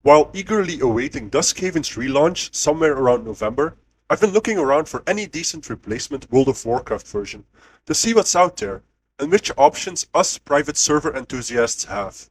While eagerly awaiting Duskhaven's relaunch somewhere around November, I've been looking around for any decent replacement World of Warcraft version to see what's out there and which options us private server enthusiasts have.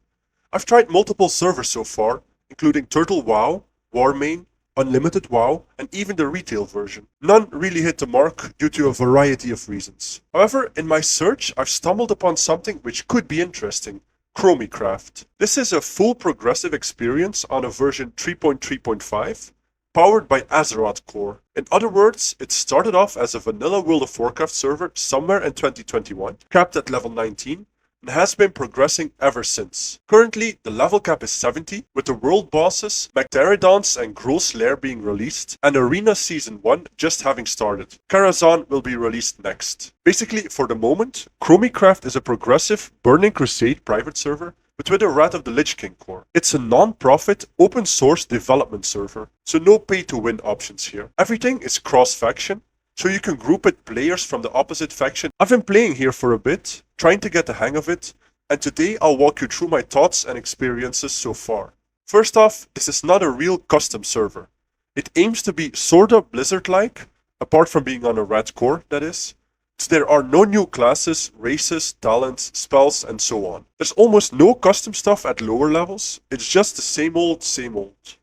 I've tried multiple servers so far, including Turtle WoW, Warmane, Unlimited WoW, and even the retail version. None really hit the mark due to a variety of reasons. However, in my search, I've stumbled upon something which could be interesting. Chromiecraft. This is a full progressive experience on a version 3.3.5, powered by Azeroth Core. In other words, it started off as a vanilla World of Warcraft server somewhere in 2021, capped at level 19, and has been progressing ever since. Currently, the level cap is 70, with the world bosses, Magteridons and Grol's Lair being released, and Arena Season 1 just having started. Karazhan will be released next. Basically, for the moment, Chromiecraft is a progressive Burning Crusade private server, but with a Wrath of the Lich King core. It's a non-profit, open-source development server, so no pay-to-win options here. Everything is cross-faction, so you can group with players from the opposite faction. I've been playing here for a bit, trying to get the hang of it, and today I'll walk you through my thoughts and experiences so far. First off, this is not a real custom server. It aims to be sorta Blizzard-like, apart from being on a red core, that is. So there are no new classes, races, talents, spells, and so on. There's almost no custom stuff at lower levels, it's just the same old, same old.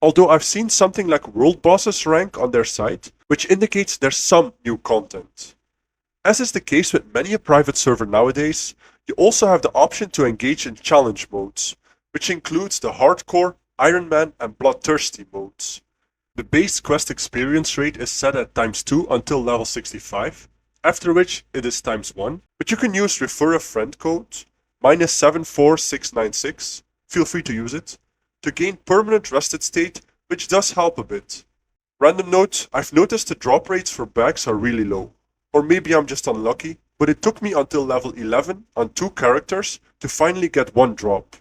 Although I've seen something like World Bosses rank on their site, which indicates there's some new content. As is the case with many a private server nowadays, you also have the option to engage in challenge modes, which includes the Hardcore, Iron Man, and Bloodthirsty modes. The base quest experience rate is set at ×2 until level 65, after which it is ×1, but you can use refer a friend code, -74696, feel free to use it, to gain permanent rested state, which does help a bit. Random note, I've noticed the drop rates for bags are really low. Or maybe I'm just unlucky, but it took me until level 11 on 2 characters to finally get 1 drop.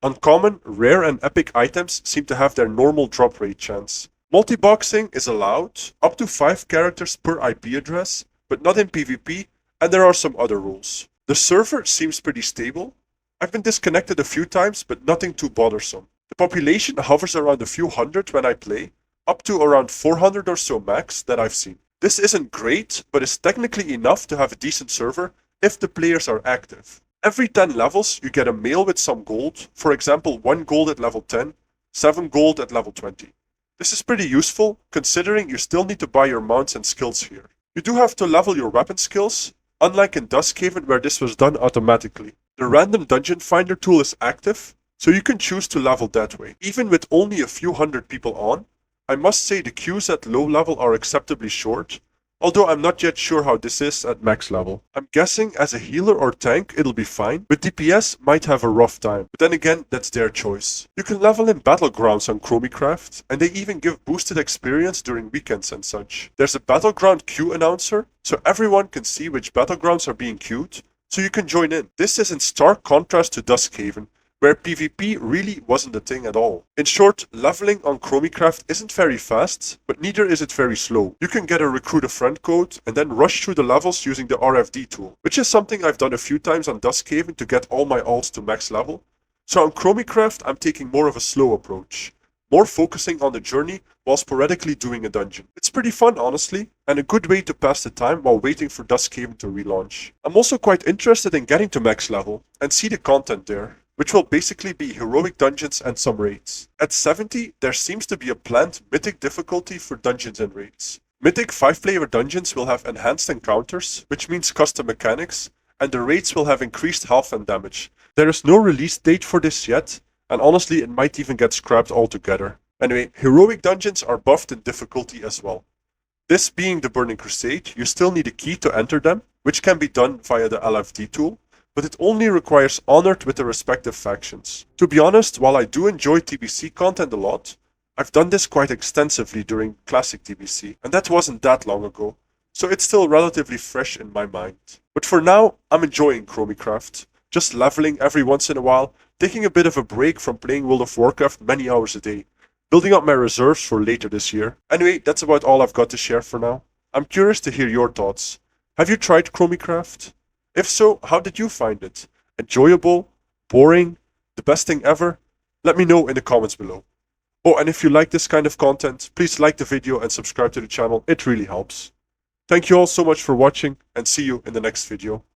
Uncommon, rare and epic items seem to have their normal drop rate chance. Multi-boxing is allowed, up to 5 characters per IP address, but not in PvP, and there are some other rules. The server seems pretty stable. I've been disconnected a few times, but nothing too bothersome. The population hovers around a few hundred when I play, up to around 400 or so max that I've seen. This isn't great, but is technically enough to have a decent server if the players are active. Every 10 levels you get a mail with some gold, for example 1 gold at level 10, 7 gold at level 20. This is pretty useful, considering you still need to buy your mounts and skills here. You do have to level your weapon skills, unlike in Duskhaven where this was done automatically. The random dungeon finder tool is active, so you can choose to level that way. Even with only a few hundred people on, I must say the queues at low level are acceptably short, although I'm not yet sure how this is at max level. I'm guessing as a healer or tank it'll be fine, but DPS might have a rough time, but then again that's their choice. You can level in battlegrounds on Chromiecraft, and they even give boosted experience during weekends and such. There's a battleground queue announcer, so everyone can see which battlegrounds are being queued, so you can join in. This is in stark contrast to Duskhaven, where PvP really wasn't a thing at all. In short, leveling on Chromiecraft isn't very fast, but neither is it very slow. You can get a recruit a friend code and then rush through the levels using the RFD tool, which is something I've done a few times on Duskhaven to get all my alts to max level. So on Chromiecraft, I'm taking more of a slow approach, more focusing on the journey while sporadically doing a dungeon. It's pretty fun, honestly, and a good way to pass the time while waiting for Duskhaven to relaunch. I'm also quite interested in getting to max level and see the content there, which will basically be heroic dungeons and some raids. At 70, there seems to be a planned mythic difficulty for dungeons and raids. Mythic 5-player dungeons will have enhanced encounters, which means custom mechanics, and the raids will have increased health and damage. There is no release date for this yet, and honestly it might even get scrapped altogether. Anyway, heroic dungeons are buffed in difficulty as well. This being the Burning Crusade, you still need a key to enter them, which can be done via the LFD tool, but it only requires Honored with the respective factions. To be honest, while I do enjoy TBC content a lot, I've done this quite extensively during Classic TBC, and that wasn't that long ago, so it's still relatively fresh in my mind. But for now, I'm enjoying Chromiecraft, just leveling every once in a while, taking a bit of a break from playing World of Warcraft many hours a day, building up my reserves for later this year. Anyway, that's about all I've got to share for now. I'm curious to hear your thoughts. Have you tried Chromiecraft? If so, how did you find it? Enjoyable? Boring? The best thing ever? Let me know in the comments below. Oh, and if you like this kind of content, please like the video and subscribe to the channel. It really helps. Thank you all so much for watching, and see you in the next video.